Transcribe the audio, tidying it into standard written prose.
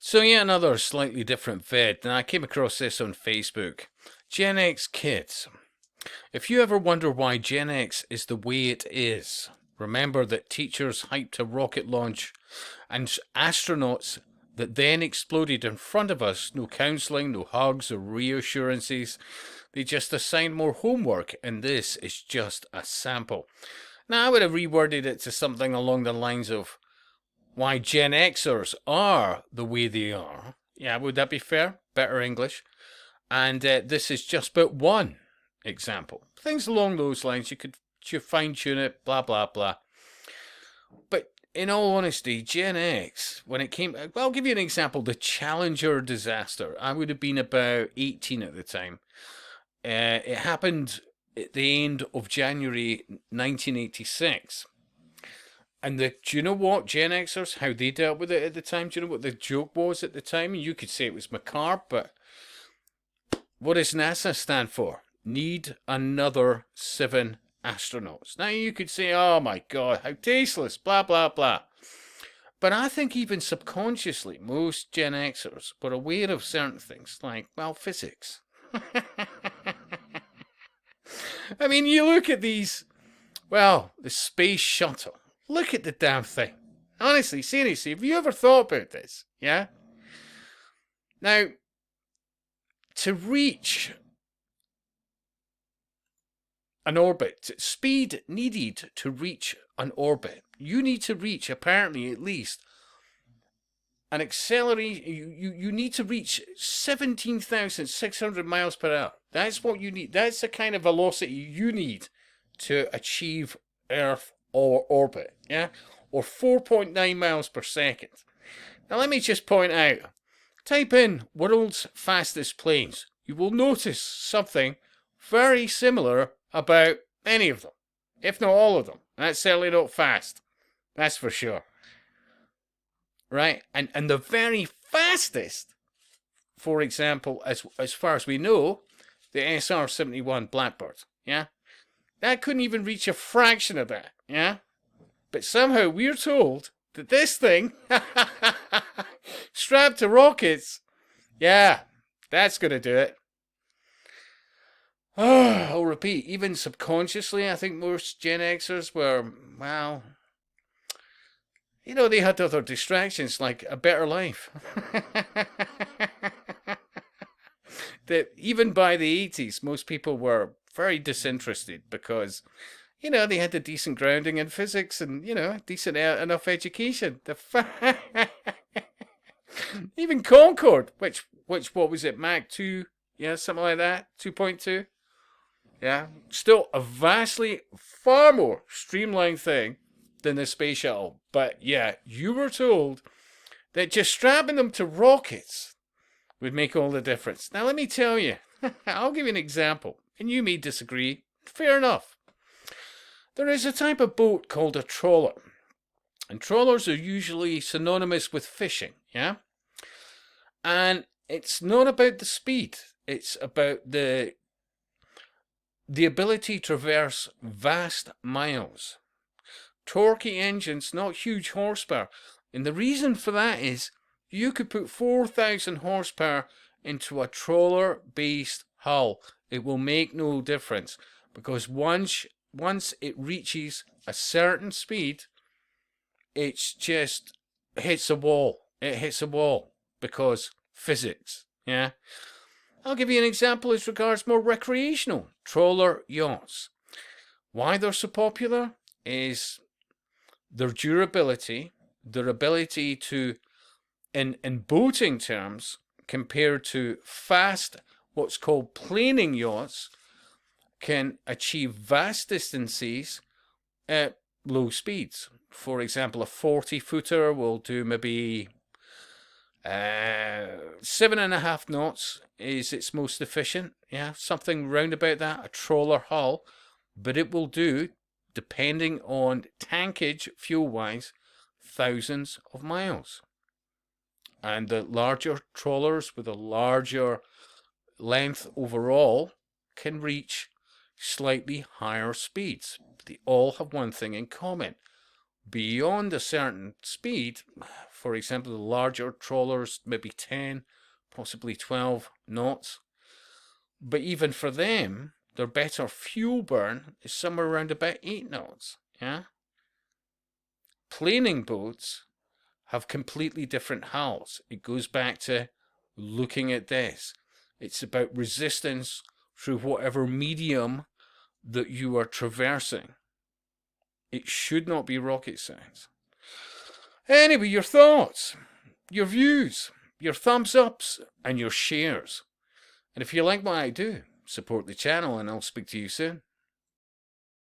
So yeah, another slightly different vid, and I came across this on Facebook. Gen X kids. If you ever wonder why Gen X is the way it is, remember that teachers hyped a rocket launch and astronauts that then exploded in front of us. No counselling, no hugs or reassurances. They just assigned more homework, and this is just a sample. Now, I would have reworded it to something along the lines of why Gen Xers are the way they are. Yeah, would that be fair? Better English. And this is just but one example. Things along those lines, you could fine tune it, blah, blah, blah. But in all honesty, Gen X, when it came, well, I'll give you an example. The Challenger disaster. I would have been about 18 at the time. It happened at the end of January 1986. And do you know what, Gen Xers, how they dealt with it at the time? Do you know what the joke was at the time? You could say it was macabre, but what does NASA stand for? Need another 7 astronauts. Now you could say, oh my God, how tasteless, blah, blah, blah. But I think even subconsciously, most Gen Xers were aware of certain things, like, well, physics. I mean, you look at these, well, the space shuttle. Look at the damn thing. Honestly, seriously, have you ever thought about this? Yeah? Now, to reach an orbit, speed needed to reach an orbit, you need to reach, apparently at least, an accelerate. You need to reach 17,600 miles per hour. That's what you need. That's the kind of velocity you need to achieve Earth or orbit, yeah? Or 4.9 miles per second. Now let me just point out, type in world's fastest planes. You will notice something very similar about any of them, if not all of them. That's certainly not fast. That's for sure. Right? And the very fastest, for example, as far as we know, the SR-71 Blackbird, yeah? That couldn't even reach a fraction of that, yeah? But somehow we're told that this thing, strapped to rockets, yeah, that's going to do it. I'll repeat, even subconsciously, I think most Gen Xers were, well, you know, they had other distractions like a better life. That even by the 80s, most people were very disinterested because, you know, they had a decent grounding in physics and, you know, decent enough education. Even Concorde, which what was it, Mach 2? Yeah, something like that, 2.2. Yeah, still a vastly far more streamlined thing than the space shuttle. But yeah, you were told that just strapping them to rockets would make all the difference. Now let me tell you, I'll give you an example, and you may disagree. Fair enough. There is a type of boat called a trawler. And trawlers are usually synonymous with fishing, yeah? And it's not about the speed. It's about the ability to traverse vast miles. Torquey engines, not huge horsepower. And the reason for that is you could put 4,000 horsepower into a trawler-based hull. It will make no difference because once it reaches a certain speed, it's just hits a wall. It hits a wall because physics, yeah? I'll give you an example as regards more recreational trawler yachts. Why they're so popular is their durability, their ability to, in boating terms, compared to fast, what's called planing yachts, can achieve vast distances at low speeds. For example, a 40-footer will do maybe 7.5 knots is its most efficient. Yeah, something round about that, a trawler hull. But it will do, depending on tankage fuel-wise, thousands of miles. And the larger trawlers with a larger length overall can reach slightly higher speeds. They all have one thing in common. Beyond a certain speed, for example, the larger trawlers, maybe 10, possibly 12 knots. But even for them, their better fuel burn is somewhere around about 8 knots. Yeah. Planing boats have completely different hulls. It goes back to looking at this. It's about resistance through whatever medium that you are traversing. It should not be rocket science. Anyway, your thoughts, your views, your thumbs ups, and your shares. And if you like what I do, support the channel, and I'll speak to you soon.